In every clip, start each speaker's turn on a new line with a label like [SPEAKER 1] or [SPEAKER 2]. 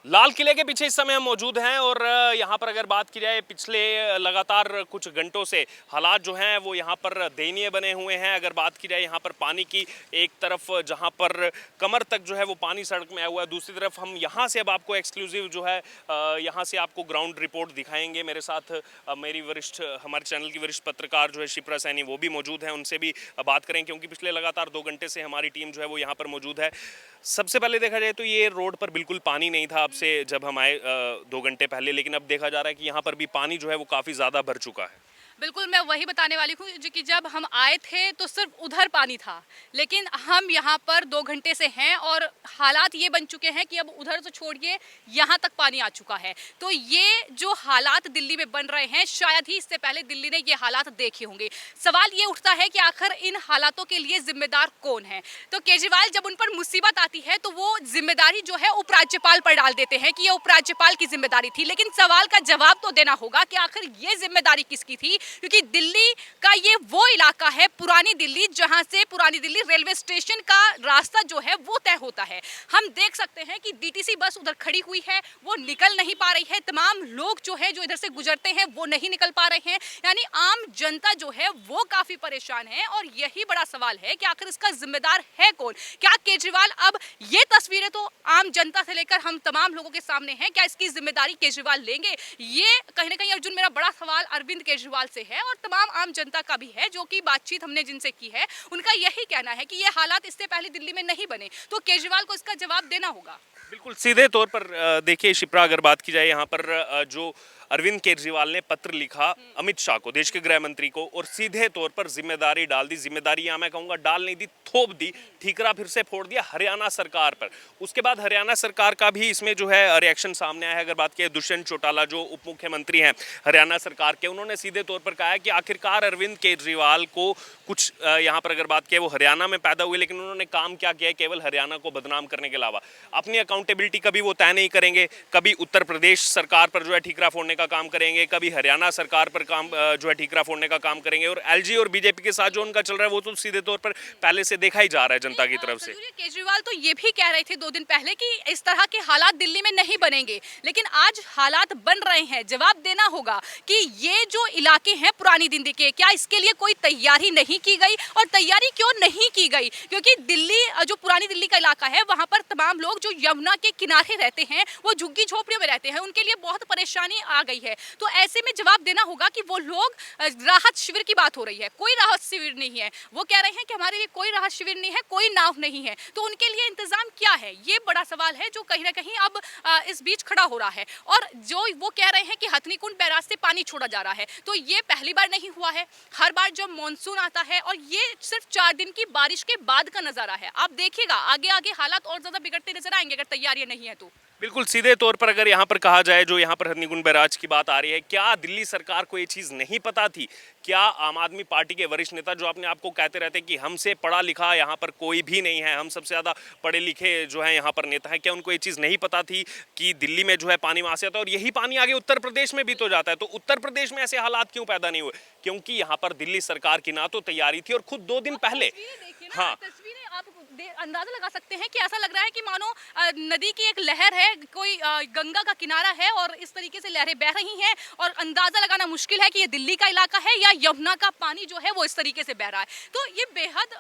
[SPEAKER 1] लाल किले के पीछे इस समय हम मौजूद हैं और यहाँ पर अगर बात की जाए पिछले लगातार कुछ घंटों से हालात जो हैं वो यहाँ पर दयनीय बने हुए हैं। अगर बात की जाए यहाँ पर पानी की, एक तरफ जहाँ पर कमर तक जो है वो पानी सड़क में आया हुआ है, दूसरी तरफ हम यहाँ से अब आपको एक्सक्लूसिव जो है यहाँ से आपको ग्राउंड रिपोर्ट दिखाएंगे। मेरे साथ मेरी हमारे चैनल की वरिष्ठ पत्रकार जो है शिप्रा सैनी वो भी मौजूद हैं, उनसे भी बात करें क्योंकि पिछले लगातार 2 घंटे से हमारी टीम जो है वो यहाँ पर मौजूद है। सबसे पहले देखा जाए तो ये रोड पर बिल्कुल पानी नहीं था अब से जब हम आए 2 घंटे पहले, लेकिन अब देखा जा रहा है कि यहाँ पर भी पानी जो है वो काफ़ी ज़्यादा भर चुका है।
[SPEAKER 2] बिल्कुल, मैं वही बताने वाली हूँ कि जब हम आए थे तो सिर्फ उधर पानी था, लेकिन हम यहाँ पर 2 घंटे से हैं और हालात ये बन चुके हैं कि अब उधर तो छोड़िए, यहाँ तक पानी आ चुका है। तो ये जो हालात दिल्ली में बन रहे हैं, शायद ही इससे पहले दिल्ली ने ये हालात देखे होंगे। सवाल ये उठता है कि आखिर इन हालातों के लिए जिम्मेदार कौन है? तो केजरीवाल जब उन पर मुसीबत आती है तो वो जिम्मेदारी जो है उपराज्यपाल पर डाल देते हैं कि ये उपराज्यपाल की जिम्मेदारी थी, लेकिन सवाल का जवाब तो देना होगा कि आखिर ये जिम्मेदारी किसकी थी, क्योंकि दिल्ली का ये वो इलाका है, पुरानी दिल्ली, जहां से पुरानी दिल्ली रेलवे स्टेशन का रास्ता जो है वो तय होता है। हम देख सकते हैं कि डीटीसी बस उधर खड़ी हुई है, वो निकल नहीं पा रही है। तमाम लोग जो है जो इधर से गुजरते हैं वो नहीं निकल पा रहे हैं, यानी आम जनता जो है वो काफी परेशान है। और यही बड़ा सवाल है कि आखिर इसका जिम्मेदार है कौन? क्या केजरीवाल, अब ये तस्वीरें तो आम जनता से लेकर हम तमाम लोगों के सामने हैं, क्या इसकी जिम्मेदारी केजरीवाल लेंगे? ये कहीं ना कहीं अर्जुन मेरा बड़ा सवाल अरविंद केजरीवाल से है और तमाम आम जनता का भी है, जो कि बातचीत हमने जिनसे की है उनका यही कहना है कि ये हालात इससे पहले दिल्ली में नहीं बने, तो केजरीवाल को इसका जवाब देना होगा।
[SPEAKER 1] बिल्कुल सीधे तौर पर देखिए शिप्रा, अगर बात की जाए यहाँ पर जो अरविंद केजरीवाल ने पत्र लिखा अमित शाह को, देश के गृह मंत्री को, और सीधे तौर पर जिम्मेदारी डाल दी। जिम्मेदारी यहाँ मैं कहूँगा डाल नहीं दी, थोप दी, ठीकरा फिर से फोड़ दिया हरियाणा सरकार पर। उसके बाद हरियाणा सरकार का भी इसमें जो है रिएक्शन सामने आया है। अगर बात की दुष्यंत चौटाला जो उप मुख्यमंत्री हैं हरियाणा सरकार के, उन्होंने सीधे तौर पर कहा है कि आखिरकार अरविंद केजरीवाल को कुछ यहाँ पर अगर बात की वो हरियाणा में पैदा हुए, लेकिन उन्होंने काम क्या किया है केवल हरियाणा को बदनाम करने के अलावा। अपनी अकाउंटेबिलिटी कभी वो तय नहीं करेंगे, कभी उत्तर प्रदेश सरकार पर जो है ठीकरा फोड़ने का काम करेंगे, कभी हरियाणा सरकार पर काम जो है ठीकरा फोड़ने का काम करेंगे। और एलजी और बीजेपी के साथ जो उनका चल रहा है वो तो सीधे तौर पर पहले से देखा ही जा रहा है जनता की तरफ से।
[SPEAKER 2] केजरीवाल तो ये भी कह रहे थे 2 दिन पहले कि इस तरह के हालात दिल्ली में नहीं बनेंगे, लेकिन आज हालात बन रहे हैं। जवाब देना होगा कि ये जो इलाके हैं पुरानी दिल्ली के, क्या इसके लिए कोई तैयारी नहीं की गई? और तैयारी क्यों नहीं की गई? क्योंकि दिल्ली, जो पुरानी दिल्ली का इलाका है, वहां पर तमाम लोग जो यमुना के किनारे रहते हैं, वो झुग्गी झोपड़ियों में रहते हैं, उनके लिए बहुत परेशानी आ गई है। तो ऐसे में जवाब देना होगा कि वो लोग, राहत शिविर की बात हो रही है, कोई राहत शिविर नहीं है। वो कह रहे हैं कि हमारे लिए कोई राहत शिविर नहीं है, कोई नाव नहीं है, तो उनके लिए इंतजाम क्या है? ये बड़ा सवाल है जो कहीं ना कहीं अब इस बीच खड़ा हो रहा है। और जो वो कह रहे हैं कि हथनीकुंड बैराज से पानी छोड़ा जा रहा है, तो ये पहली बार नहीं हुआ है। हर बार जब मानसून आता है, और ये सिर्फ 4 दिन की बारिश के बाद का नजारा है, आप देखिएगा आगे आगे हालात और ज्यादा बिगड़ते नजर आएंगे अगर तैयारियां नहीं है तो।
[SPEAKER 1] बिल्कुल सीधे तौर पर अगर यहाँ पर कहा जाए, जो यहाँ पर हथनीकुंड बैराज की बात आ रही है, क्या दिल्ली सरकार को ये चीज़ नहीं पता थी? क्या आम आदमी पार्टी के वरिष्ठ नेता जो अपने आप को कहते रहते हैं कि हमसे पढ़ा लिखा यहाँ पर कोई भी नहीं है, हम सबसे ज़्यादा पढ़े लिखे जो है यहाँ पर नेता है, क्या उनको ये चीज़ नहीं पता थी कि दिल्ली में जो है पानी वहाँ से आता है और यही पानी आगे उत्तर प्रदेश में भी तो जाता है? तो उत्तर प्रदेश में ऐसे हालात क्यों पैदा नहीं हुए? क्योंकि यहाँ पर दिल्ली सरकार की ना तो तैयारी थी, और खुद 2 दिन पहले, हाँ,
[SPEAKER 2] तस्वीरें आप अंदाजा लगा सकते हैं कि ऐसा लग रहा है कि मानो नदी की एक लहर है, कोई गंगा का किनारा है और इस तरीके से लहरें बह रही हैं, और अंदाजा लगाना मुश्किल है कि ये दिल्ली का इलाका है या यमुना का पानी जो है वो इस तरीके से बह रहा है। तो ये बेहद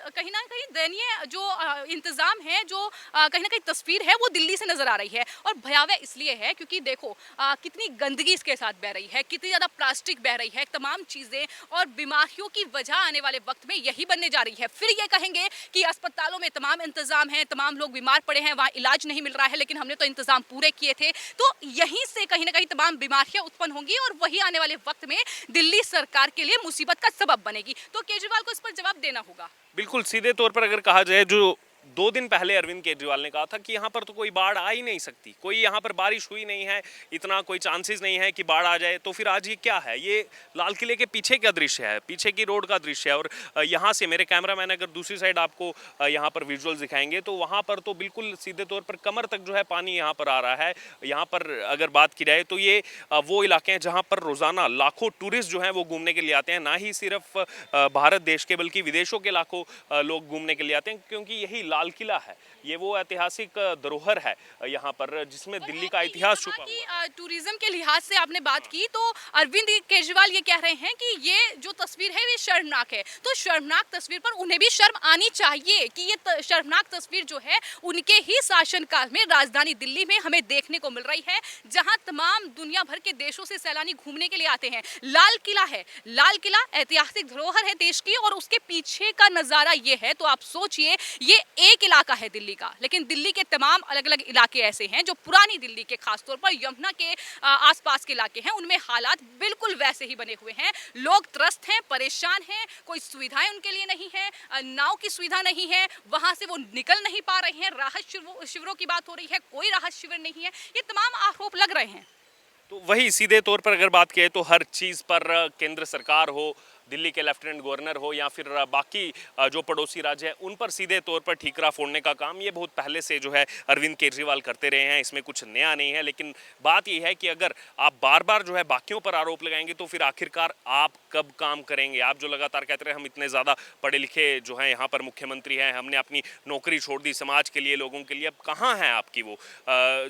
[SPEAKER 2] कहीं ना कहीं दयनीय जो इंतजाम है, जो कहीं ना कहीं तस्वीर है, वो दिल्ली से नजर आ रही है। और भयावह इसलिए है क्योंकि देखो कितनी गंदगी इसके साथ बह रही है, कितनी ज्यादा प्लास्टिक बह रही है, तमाम चीजें, और बीमारियों की वजह आने वाले वक्त में यही बनने जा रही है। फिर ये कहेंगे कि अस्पतालों में तमाम इंतजाम है, तमाम लोग बीमार पड़े हैं, वहाँ इलाज नहीं मिल रहा है, लेकिन हमने तो इंतजाम पूरे किए थे। तो यहीं से कहीं ना कहीं तमाम बीमारियां उत्पन्न होंगी और वही आने वाले वक्त में दिल्ली सरकार के लिए मुसीबत का सबब बनेगी। तो केजरीवाल को इस पर जवाब देना होगा।
[SPEAKER 1] बिल्कुल सीधे तौर पर अगर कहा जाए, जो 2 दिन पहले अरविंद केजरीवाल ने कहा था कि यहाँ पर तो कोई बाढ़ आ ही नहीं सकती, कोई यहाँ पर बारिश हुई नहीं है, इतना कोई चांसेस नहीं है कि बाढ़ आ जाए, तो फिर आज ये क्या है? ये लाल किले के पीछे का दृश्य है, पीछे की रोड का दृश्य है। और यहाँ से मेरे कैमरामैन अगर दूसरी साइड आपको यहाँ पर विजुअल्स दिखाएंगे तो वहाँ पर तो बिल्कुल सीधे तौर पर कमर तक जो है पानी यहाँ पर आ रहा है। यहाँ पर अगर बात की जाए तो ये वो इलाके हैं जहाँ पर रोज़ाना लाखों टूरिस्ट जो हैं वो घूमने के लिए आते हैं, ना ही सिर्फ भारत देश के बल्कि विदेशों के लाखों लोग घूमने के लिए आते हैं, क्योंकि यही लाल किला है, ये वो ऐतिहासिक धरोहर है यहाँ पर जिसमें दिल्ली का इतिहास छुपा हुआ है।
[SPEAKER 2] टूरिज्म के लिहाज से आपने बात की तो अरविंद केजरीवाल ये कह रहे हैं कि ये जो तस्वीर है ये शर्मनाक है, तो शर्मनाक तस्वीर पर उन्हें भी शर्म आनी चाहिए कि ये शर्मनाक तस्वीर जो है उनके ही शासनकाल में राजधानी दिल्ली में हमें देखने को मिल रही है, जहां तमाम दुनिया भर के देशों से सैलानी घूमने के लिए आते हैं। लाल किला है, लाल किला ऐतिहासिक धरोहर है देश की, और उसके पीछे का नजारा ये है, तो आप सोचिए ये एक इलाका है दिल्ली का, लेकिन दिल्ली के तमाम अलग अलग इलाके ऐसे हैं जो पुरानी दिल्ली के, खासतौर पर यमुना के आसपास के इलाके हैं, उनमें हालात बिल्कुल वैसे ही बने हुए हैं। लोग त्रस्त हैं, परेशान हैं, कोई सुविधाएं उनके लिए नहीं है, नाव की सुविधा नहीं है, वहां से वो निकल नहीं पा रहे हैं, राहत शिविरों की बात हो रही है, कोई राहत शिविर नहीं है, ये तमाम आरोप लग रहे हैं।
[SPEAKER 1] तो वही सीधे तौर पर अगर बात करें तो हर चीज़ पर केंद्र सरकार हो, दिल्ली के लेफ्टिनेंट गवर्नर हो या फिर बाकी जो पड़ोसी राज्य हैं उन पर सीधे तौर पर ठीकरा फोड़ने का काम ये बहुत पहले से जो है अरविंद केजरीवाल करते रहे हैं, इसमें कुछ नया नहीं है। लेकिन बात ये है कि अगर आप बार बार जो है बाकियों पर आरोप लगाएंगे तो फिर आखिरकार आप कब काम करेंगे? आप जो लगातार कहते रहे हम इतने ज़्यादा पढ़े लिखे जो हैं यहाँ पर मुख्यमंत्री हैं, हमने अपनी नौकरी छोड़ दी समाज के लिए, लोगों के लिए, अब कहाँ हैं आपकी वो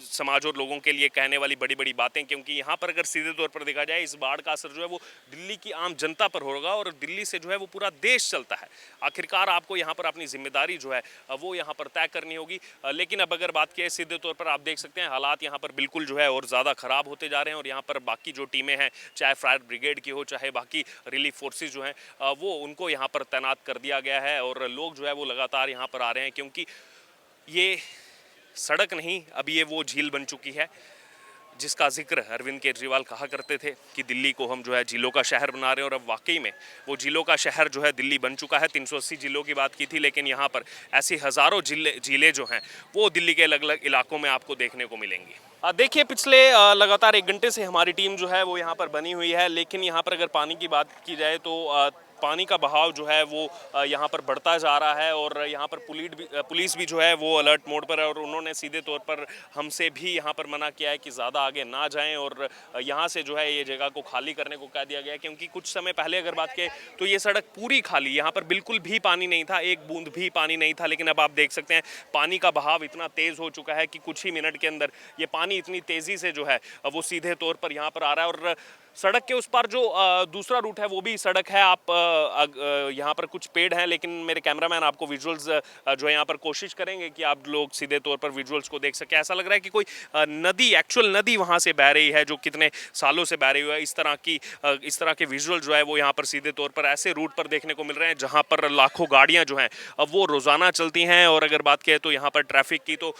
[SPEAKER 1] समाज और लोगों के लिए कहने वाली बड़ी बड़ी बातें? क्योंकि यहाँ पर अगर सीधे तौर पर देखा जाए इस बाढ़ का असर जो है वो दिल्ली की आम जनता पर होगा और दिल्ली से जो है वो पूरा देश चलता है। आखिरकार आपको यहाँ पर अपनी जिम्मेदारी जो है वो यहाँ पर तय करनी होगी। लेकिन अब अगर बात किए सीधे तौर पर आप देख सकते हैं हालात यहाँ पर बिल्कुल जो है और ज़्यादा ख़राब होते जा रहे हैं और यहाँ पर बाकी जो टीमें हैं, चाहे फायर ब्रिगेड की हो चाहे बाकी रिलीफ फोर्सेज जो हैं वो उनको यहाँ पर तैनात कर दिया गया है और लोग जो है वो लगातार यहाँ पर आ रहे हैं क्योंकि ये सड़क नहीं, अब ये वो झील बन चुकी है जिसका जिक्र अरविंद केजरीवाल कहा करते थे कि दिल्ली को हम जो है झीलों का शहर बना रहे हैं और अब वाकई में वो झीलों का शहर जो है दिल्ली बन चुका है। 380 जिलों की बात की थी, लेकिन यहाँ पर ऐसी हज़ारों झीलें जो हैं वो दिल्ली के अलग अलग इलाकों में आपको देखने को मिलेंगी। देखिए पिछले लगातार 1 घंटे से हमारी टीम जो है वो यहाँ पर बनी हुई है, लेकिन यहाँ पर अगर पानी की बात की जाए तो पानी का बहाव जो है वो यहाँ पर बढ़ता जा रहा है और यहाँ पर पुलिस भी जो है वो अलर्ट मोड पर है और उन्होंने सीधे तौर पर हमसे भी यहाँ पर मना किया है कि ज़्यादा आगे ना जाएं और यहाँ से जो है ये जगह को खाली करने को कह दिया गया है क्योंकि कुछ समय पहले अगर बात करें तो ये सड़क पूरी खाली, यहाँ पर बिल्कुल भी पानी नहीं था, एक बूंद भी पानी नहीं था। लेकिन अब आप देख सकते हैं पानी का बहाव इतना तेज़ हो चुका है कि कुछ ही मिनट के अंदर ये पानी इतनी तेज़ी से जो है वो सीधे तौर पर यहाँ पर आ रहा है और सड़क के उस पार जो दूसरा रूट है वो भी सड़क है। आप यहाँ पर कुछ पेड़ हैं लेकिन मेरे कैमरामैन आपको विजुअल्स जो है यहाँ पर कोशिश करेंगे कि आप लोग सीधे तौर पर विजुअल्स को देख सकें। ऐसा लग रहा है कि कोई नदी, एक्चुअल नदी वहाँ से बह रही है जो कितने सालों से बह रही है। इस तरह के विजुअल जो है वो यहाँ पर सीधे तौर पर ऐसे रूट पर देखने को मिल रहे हैं जहाँ पर लाखों गाड़ियाँ जो हैं अब वो रोज़ाना चलती हैं। और अगर बात करें तो यहाँ पर ट्रैफिक की तो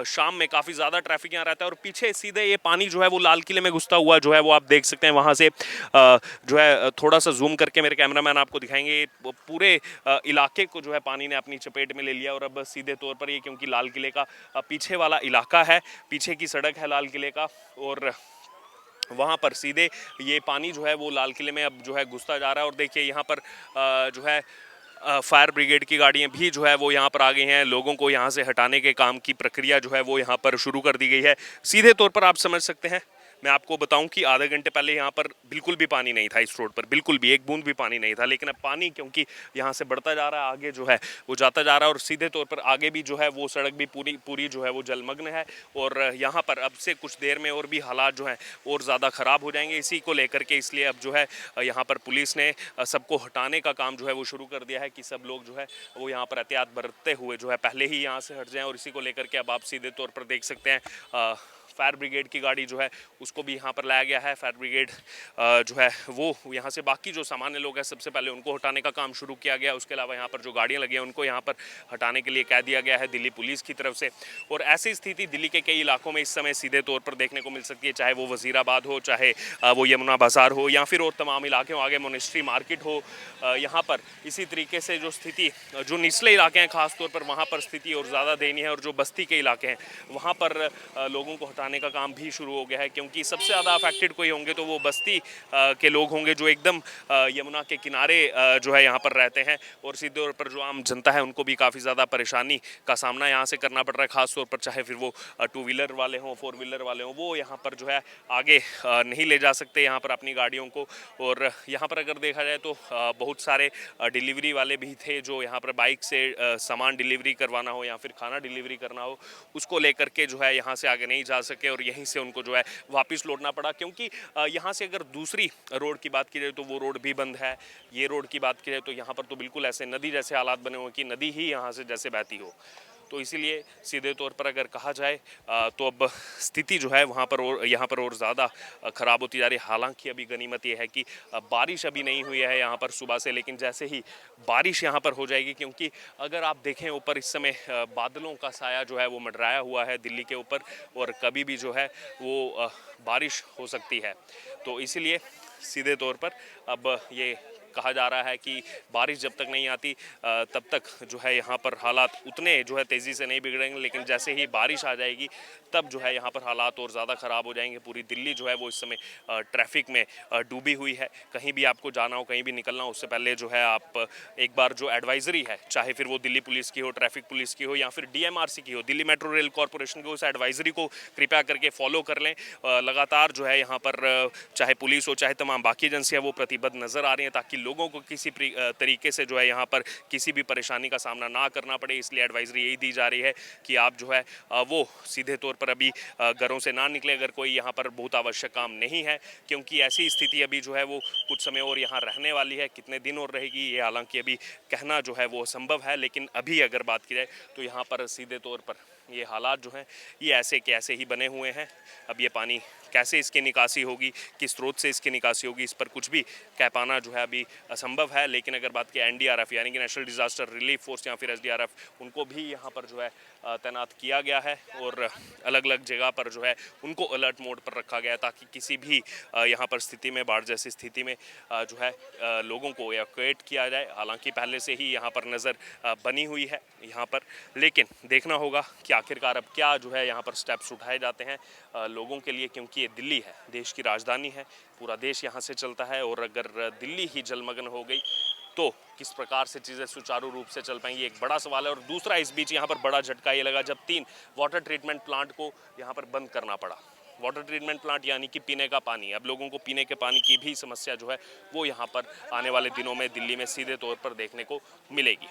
[SPEAKER 1] शाम में काफ़ी ज़्यादा ट्रैफिक यहाँ रहता है और पीछे सीधे ये पानी जो है वो लाल किले में घुसता हुआ जो है वो आप देख सकते हैं। वहाँ से जो है थोड़ा सा जूम करके मेरे कैमरामैन आपको दिखाएंगे पूरे इलाके को जो है पानी ने अपनी चपेट में ले लिया और अब सीधे तौर पर ये क्योंकि लाल किले का पीछे वाला इलाका है, पीछे की सड़क है लाल किले का और वहाँ पर सीधे ये पानी जो है वो लाल किले में अब जो है घुसता जा रहा है। और देखिए यहाँ पर जो है फायर ब्रिगेड की गाड़ियाँ भी जो है वो यहाँ पर आ गई हैं। लोगों को यहाँ से हटाने के काम की प्रक्रिया जो है वो यहाँ पर शुरू कर दी गई है। सीधे तौर पर आप समझ सकते हैं, मैं आपको बताऊं कि आधे घंटे पहले यहाँ पर बिल्कुल भी पानी नहीं था, इस रोड पर बिल्कुल भी एक बूंद भी पानी नहीं था। लेकिन अब पानी क्योंकि यहाँ से बढ़ता जा रहा है, आगे जो है वो जाता जा रहा है और सीधे तौर पर आगे भी जो है वो सड़क भी पूरी जो है वो जलमग्न है और यहाँ पर अब से कुछ देर में और भी हालात जो हैं और ज़्यादा ख़राब हो जाएंगे। इसी को लेकर के इसलिए अब जो है यहाँ पर पुलिस ने सबको हटाने का काम जो है वो शुरू कर दिया है कि सब लोग जो है वो यहाँ पर एहतियात बरतते हुए जो है पहले ही यहाँ से हट जाएँ। और इसी को लेकर के अब आप सीधे तौर पर देख सकते हैं फायर ब्रिगेड की गाड़ी जो है उसको भी यहाँ पर लाया गया है। फायर ब्रिगेड जो है वो यहाँ से बाकी जो सामान्य लोग हैं सबसे पहले उनको हटाने का काम शुरू किया गया। उसके अलावा यहाँ पर जो गाड़ियाँ लगी हैं उनको यहाँ पर हटाने के लिए कह दिया गया है दिल्ली पुलिस की तरफ से। और ऐसी स्थिति दिल्ली के कई इलाकों में इस समय सीधे तौर पर देखने को मिल सकती है, चाहे वो वजीराबाद हो, चाहे वो यमुना बाज़ार हो या फिर और तमाम इलाके हो, आगे मोनेस्ट्री मार्केट हो। यहाँ पर इसी तरीके से जो स्थिति जो निचले इलाके हैं ख़ासतौर पर वहाँ पर स्थिति और ज़्यादा दयनीय है और जो बस्ती के इलाके हैं वहाँ पर लोगों को हटाने का काम भी शुरू हो गया है, क्योंकि सबसे ज़्यादा अफेक्टेड कोई होंगे तो वो बस्ती के लोग होंगे जो एकदम यमुना के किनारे जो है यहाँ पर रहते हैं। और सीधे तौर पर जो आम जनता है उनको भी काफ़ी ज़्यादा परेशानी का सामना यहाँ से करना पड़ रहा है, खासतौर पर चाहे फिर वो 2 व्हीलर वाले हों, 4 व्हीलर वाले हों, वो यहाँ पर जो है आगे नहीं ले जा सकते यहाँ पर अपनी गाड़ियों को। और यहाँ पर अगर देखा जाए तो बहुत सारे डिलीवरी वाले भी थे जो यहाँ पर बाइक से सामान डिलीवरी करवाना हो या फिर खाना डिलीवरी करना हो, उसको लेकर के जो है यहाँ से आगे नहीं जा सके और यहीं से उनको जो है वापस लौटना पड़ा। क्योंकि यहाँ से अगर दूसरी रोड की बात की जाए तो वो रोड भी बंद है। ये रोड की बात की जाए तो यहाँ पर तो बिल्कुल ऐसे नदी जैसे हालात बने हुए कि नदी ही यहाँ से जैसे बहती हो। तो इसीलिए सीधे तौर पर अगर कहा जाए तो अब स्थिति जो है वहाँ पर और यहाँ पर और ज़्यादा ख़राब होती जा रही है। हालांकि अभी गनीमत ये है कि बारिश अभी नहीं हुई है यहाँ पर सुबह से, लेकिन जैसे ही बारिश यहाँ पर हो जाएगी, क्योंकि अगर आप देखें ऊपर इस समय बादलों का साया जो है वो मंडराया हुआ है दिल्ली के ऊपर, और कभी भी जो है वो बारिश हो सकती है। तो इसीलिए सीधे तौर पर अब ये कहा जा रहा है कि बारिश जब तक नहीं आती तब तक जो है यहाँ पर हालात उतने जो है तेज़ी से नहीं बिगड़ेंगे, लेकिन जैसे ही बारिश आ जाएगी तब जो है यहाँ पर हालात और ज़्यादा ख़राब हो जाएंगे। पूरी दिल्ली जो है वो इस समय ट्रैफिक में डूबी हुई है। कहीं भी आपको जाना हो, कहीं भी निकलना हो, उससे पहले जो है आप एक बार जो एडवाइज़री है, चाहे फिर वो दिल्ली पुलिस की हो, ट्रैफिक पुलिस की हो या फिर DMRC की हो, दिल्ली मेट्रो रेल कॉरपोरेशन की, उस एडवाइज़री को कृपया करके फॉलो कर लें। लगातार जो है यहाँ पर चाहे पुलिस हो चाहे तमाम बाकी एजेंसियाँ वो प्रतिबद्ध नज़र आ रही हैं ताकि लोगों को किसी तरीके से जो है यहाँ पर किसी भी परेशानी का सामना ना करना पड़े। इसलिए एडवाइजरी यही दी जा रही है कि आप जो है वो सीधे तौर पर अभी घरों से ना निकले अगर कोई यहाँ पर बहुत आवश्यक काम नहीं है, क्योंकि ऐसी स्थिति अभी जो है वो कुछ समय और यहाँ रहने वाली है। कितने दिन और रहेगी ये हालांकि अभी कहना जो है वो असंभव है, लेकिन अभी अगर बात की जाए तो यहाँ पर सीधे तौर पर ये हालात जो हैं ये ऐसे के ऐसे ही बने हुए हैं। अब ये पानी कैसे इसकी निकासी होगी, किस स्रोत से इसकी निकासी होगी, इस पर कुछ भी कह पाना जो है अभी असंभव है। लेकिन अगर बात की NDRF यानी कि नेशनल डिज़ास्टर रिलीफ फोर्स या फिर SDRF, उनको भी यहाँ पर जो है तैनात किया गया है और अलग अलग जगह पर जो है उनको अलर्ट मोड पर रखा गया है ताकि किसी भी यहाँ पर स्थिति में, बाढ़ जैसी स्थिति में जो है लोगों को एवैक्यूएट किया जाए। हालांकि पहले से ही यहाँ पर नज़र बनी हुई है यहाँ पर, लेकिन देखना होगा कि आखिरकार अब क्या जो है यहाँ पर स्टेप्स उठाए जाते हैं लोगों के लिए, क्योंकि ये दिल्ली है, देश की राजधानी है, पूरा देश यहाँ से चलता है। और अगर दिल्ली ही जलमग्न हो गई तो किस प्रकार से चीज़ें सुचारू रूप से चल पाएंगी, एक बड़ा सवाल है। और दूसरा, इस बीच यहाँ पर बड़ा झटका ये लगा जब 3 वाटर ट्रीटमेंट प्लांट को यहाँ पर बंद करना पड़ा। वाटर ट्रीटमेंट प्लांट यानी कि पीने का पानी, अब लोगों को पीने के पानी की भी समस्या जो है वो यहाँ पर आने वाले दिनों में दिल्ली में सीधे तौर पर देखने को मिलेगी।